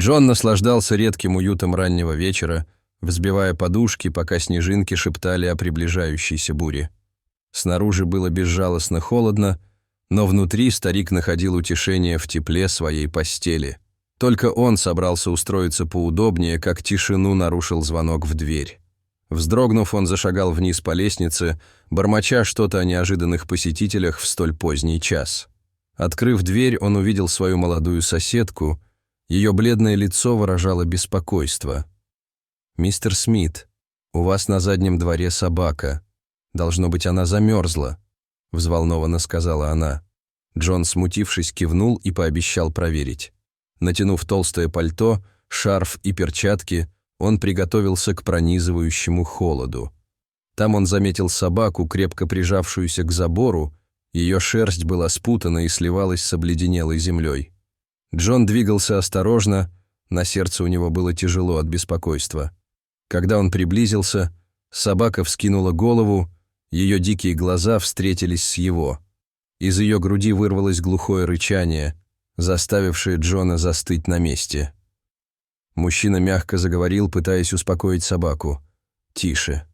Джон наслаждался редким уютом раннего вечера, взбивая подушки, пока снежинки шептали о приближающейся буре. Снаружи было безжалостно холодно, но внутри старик находил утешение в тепле своей постели. Только он собрался устроиться поудобнее, как тишину нарушил звонок в дверь. Вздрогнув, он зашагал вниз по лестнице, бормоча что-то о неожиданных посетителях в столь поздний час. Открыв дверь, он увидел свою молодую соседку. Ее бледное лицо выражало беспокойство. «Мистер Смит, у вас на заднем дворе собака. Должно быть, она замерзла», — взволнованно сказала она. Джон, смутившись, кивнул и пообещал проверить. Натянув толстое пальто, шарф и перчатки, он приготовился к пронизывающему холоду. Там он заметил собаку, крепко прижавшуюся к забору. Ее шерсть была спутана и сливалась с обледенелой землей. Джон двигался осторожно, на сердце у него было тяжело от беспокойства. Когда он приблизился, собака вскинула голову, ее дикие глаза встретились с его. Из ее груди вырвалось глухое рычание, заставившее Джона застыть на месте. Мужчина мягко заговорил, пытаясь успокоить собаку. «Тише.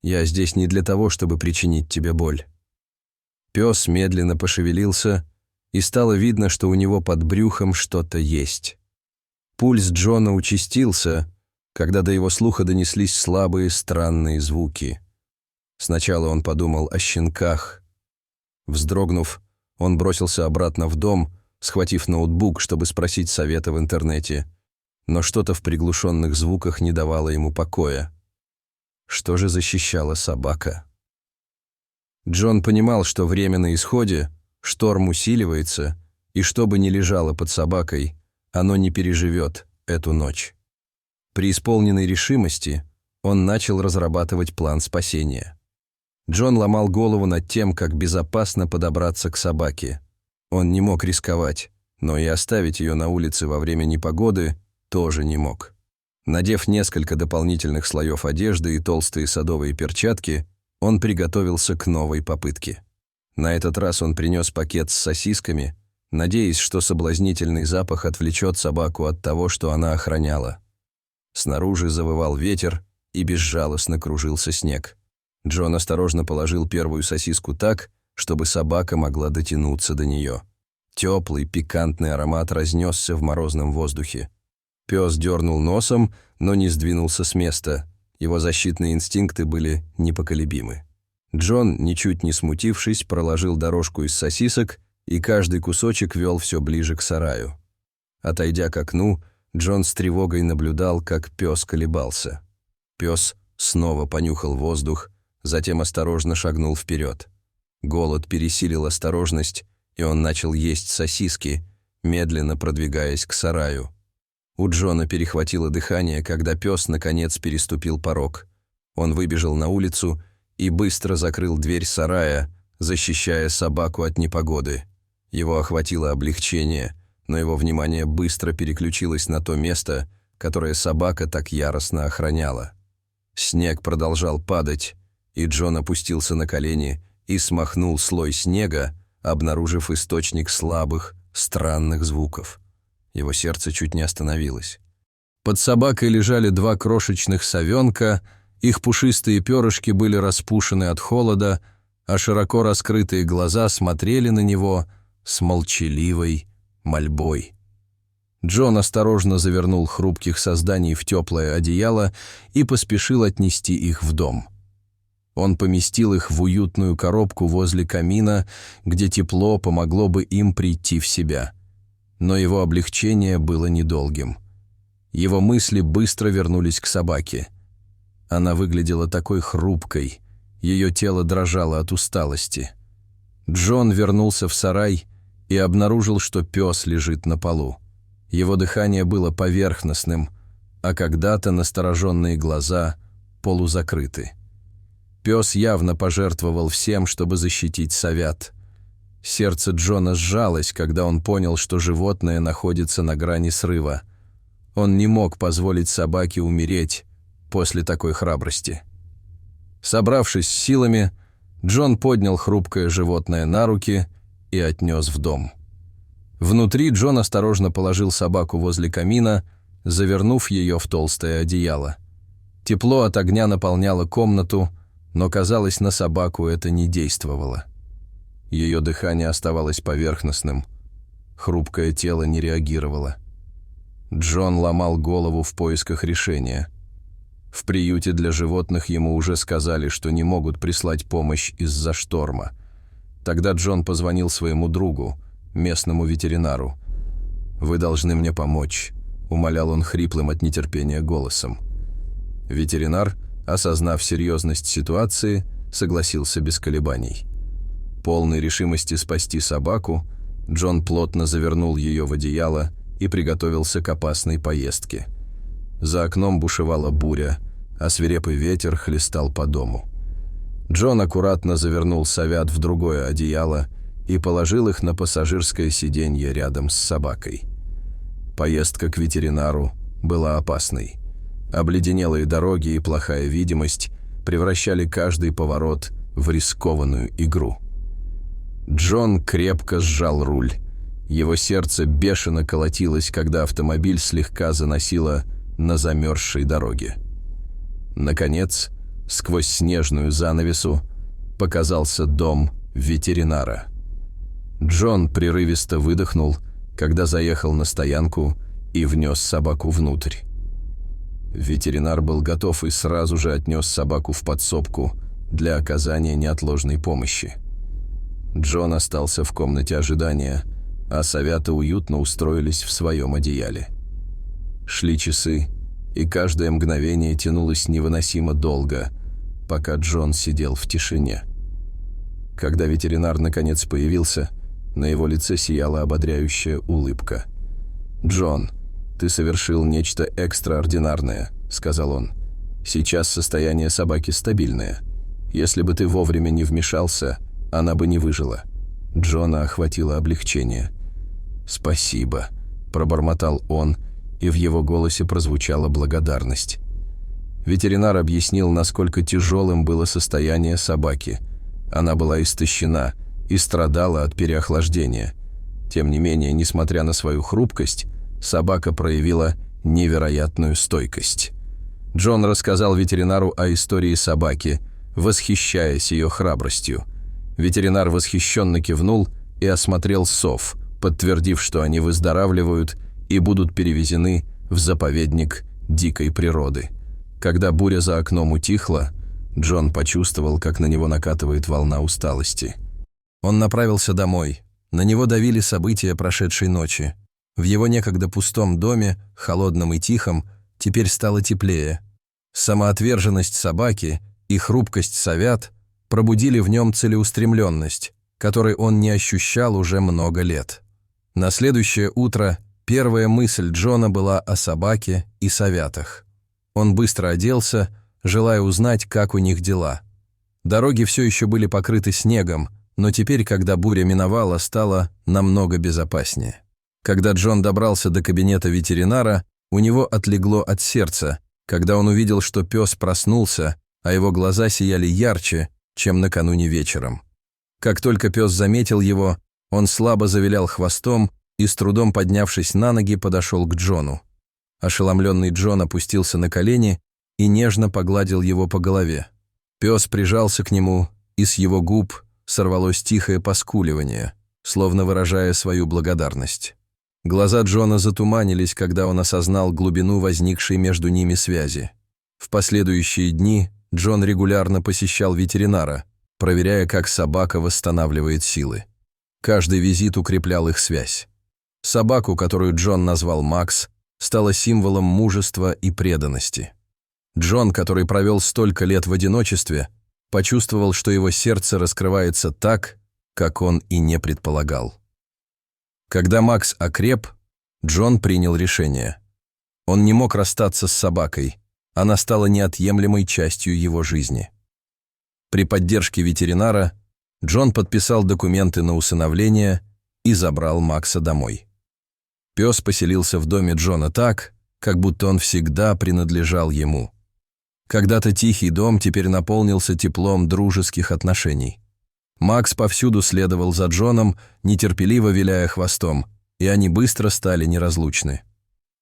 Я здесь не для того, чтобы причинить тебе боль». Пес медленно пошевелился, и стало видно, что у него под брюхом что-то есть. Пульс Джона участился, когда до его слуха донеслись слабые странные звуки. Сначала он подумал о щенках. Вздрогнув, он бросился обратно в дом, схватив ноутбук, чтобы спросить совета в интернете. Но что-то в приглушенных звуках не давало ему покоя. Что же защищала собака? Джон понимал, что время на исходе, шторм усиливается, и что бы ни лежало под собакой, оно не переживет эту ночь. При исполненной решимости он начал разрабатывать план спасения. Джон ломал голову над тем, как безопасно подобраться к собаке. Он не мог рисковать, но и оставить ее на улице во время непогоды тоже не мог. Надев несколько дополнительных слоев одежды и толстые садовые перчатки, он приготовился к новой попытке. На этот раз он принес пакет с сосисками, надеясь, что соблазнительный запах отвлечет собаку от того, что она охраняла. Снаружи завывал ветер и безжалостно кружился снег. Джон осторожно положил первую сосиску так, чтобы собака могла дотянуться до нее. Теплый, пикантный аромат разнесся в морозном воздухе. Пес дернул носом, но не сдвинулся с места. Его защитные инстинкты были непоколебимы. Джон, ничуть не смутившись, проложил дорожку из сосисок, и каждый кусочек вел все ближе к сараю. Отойдя к окну, Джон с тревогой наблюдал, как пес колебался. Пес снова понюхал воздух, затем осторожно шагнул вперед. Голод пересилил осторожность, и он начал есть сосиски, медленно продвигаясь к сараю. У Джона перехватило дыхание, когда пес наконец переступил порог. Он выбежал на улицу и быстро закрыл дверь сарая, защищая собаку от непогоды. Его охватило облегчение, но его внимание быстро переключилось на то место, которое собака так яростно охраняла. Снег продолжал падать, и Джон опустился на колени и смахнул слой снега, обнаружив источник слабых, странных звуков. Его сердце чуть не остановилось. Под собакой лежали два крошечных совенка, их пушистые перышки были распушены от холода, а широко раскрытые глаза смотрели на него с молчаливой мольбой. Джон осторожно завернул хрупких созданий в теплое одеяло и поспешил отнести их в дом. Он поместил их в уютную коробку возле камина, где тепло помогло бы им прийти в себя. Но его облегчение было недолгим. Его мысли быстро вернулись к собаке. Она выглядела такой хрупкой, ее тело дрожало от усталости. Джон вернулся в сарай и обнаружил, что пес лежит на полу. Его дыхание было поверхностным, а когда-то настороженные глаза полузакрыты. Пес явно пожертвовал всем, чтобы защитить совят. Сердце Джона сжалось, когда он понял, что животное находится на грани срыва. Он не мог позволить собаке умереть после такой храбрости. Собравшись с силами, Джон поднял хрупкое животное на руки и отнес в дом. Внутри Джон осторожно положил собаку возле камина, завернув ее в толстое одеяло. Тепло от огня наполняло комнату, но, казалось, на собаку это не действовало. Ее дыхание оставалось поверхностным, хрупкое тело не реагировало. Джон ломал голову в поисках решения. В приюте для животных ему уже сказали, что не могут прислать помощь из-за шторма. Тогда Джон позвонил своему другу, местному ветеринару. «Вы должны мне помочь», — умолял он хриплым от нетерпения голосом. Ветеринар, осознав серьезность ситуации, согласился без колебаний. Полной решимости спасти собаку, Джон плотно завернул ее в одеяло и приготовился к опасной поездке. За окном бушевала буря, а свирепый ветер хлестал по дому. Джон аккуратно завернул совят в другое одеяло и положил их на пассажирское сиденье рядом с собакой. Поездка к ветеринару была опасной. Обледенелые дороги и плохая видимость превращали каждый поворот в рискованную игру. Джон крепко сжал руль. Его сердце бешено колотилось, когда автомобиль слегка заносило на замерзшей дороге. Наконец, сквозь снежную занавесу показался дом ветеринара. Джон прерывисто выдохнул, когда заехал на стоянку и внес собаку внутрь. Ветеринар был готов и сразу же отнес собаку в подсобку для оказания неотложной помощи. Джон остался в комнате ожидания, а совята уютно устроились в своем одеяле. Шли часы, и каждое мгновение тянулось невыносимо долго, пока Джон сидел в тишине. Когда ветеринар наконец появился, на его лице сияла ободряющая улыбка. «Джон, ты совершил нечто экстраординарное», — сказал он. «Сейчас состояние собаки стабильное. Если бы ты вовремя не вмешался, она бы не выжила». Джона охватило облегчение. «Спасибо», — пробормотал он, и в его голосе прозвучала благодарность. Ветеринар объяснил, насколько тяжелым было состояние собаки. Она была истощена и страдала от переохлаждения. Тем не менее, несмотря на свою хрупкость, собака проявила невероятную стойкость. Джон рассказал ветеринару о истории собаки, восхищаясь ее храбростью. Ветеринар восхищенно кивнул и осмотрел сов, подтвердив, что они выздоравливают и будут перевезены в заповедник дикой природы. Когда буря за окном утихла, Джон почувствовал, как на него накатывает волна усталости. Он направился домой. На него давили события прошедшей ночи. В его некогда пустом доме, холодном и тихом, теперь стало теплее. Самоотверженность собаки и хрупкость совят пробудили в нем целеустремленность, которой он не ощущал уже много лет. На следующее утро первая мысль Джона была о собаке и совятах. Он быстро оделся, желая узнать, как у них дела. Дороги все еще были покрыты снегом, но теперь, когда буря миновала, стало намного безопаснее. Когда Джон добрался до кабинета ветеринара, у него отлегло от сердца, когда он увидел, что пес проснулся, а его глаза сияли ярче, чем накануне вечером. Как только пес заметил его, он слабо завилял хвостом и, с трудом поднявшись на ноги, подошел к Джону. Ошеломленный Джон опустился на колени и нежно погладил его по голове. Пес прижался к нему, и с его губ сорвалось тихое поскуливание, словно выражая свою благодарность. Глаза Джона затуманились, когда он осознал глубину возникшей между ними связи. В последующие дни Джон регулярно посещал ветеринара, проверяя, как собака восстанавливает силы. Каждый визит укреплял их связь. Собаку, которую Джон назвал Макс, стала символом мужества и преданности. Джон, который провел столько лет в одиночестве, почувствовал, что его сердце раскрывается так, как он и не предполагал. Когда Макс окреп, Джон принял решение. Он не мог расстаться с собакой, она стала неотъемлемой частью его жизни. При поддержке ветеринара Джон подписал документы на усыновление и забрал Макса домой. Пес поселился в доме Джона так, как будто он всегда принадлежал ему. Когда-то тихий дом теперь наполнился теплом дружеских отношений. Макс повсюду следовал за Джоном, нетерпеливо виляя хвостом, и они быстро стали неразлучны.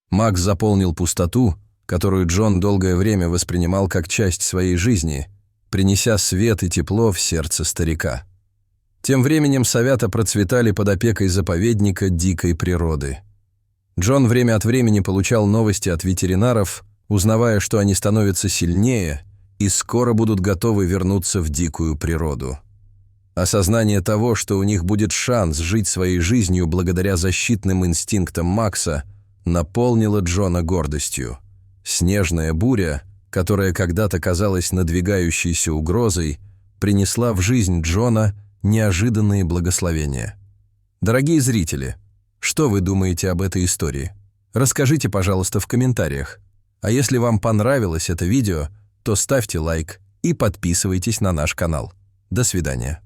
Макс заполнил пустоту, которую Джон долгое время воспринимал как часть своей жизни, принеся свет и тепло в сердце старика. Тем временем совята процветали под опекой заповедника дикой природы. Джон время от времени получал новости от ветеринаров, узнавая, что они становятся сильнее и скоро будут готовы вернуться в дикую природу. Осознание того, что у них будет шанс жить своей жизнью благодаря защитным инстинктам Макса, наполнило Джона гордостью. Снежная буря, которая когда-то казалась надвигающейся угрозой, принесла в жизнь Джона неожиданные благословения. Дорогие зрители, что вы думаете об этой истории? Расскажите, пожалуйста, в комментариях. А если вам понравилось это видео, то ставьте лайк и подписывайтесь на наш канал. До свидания.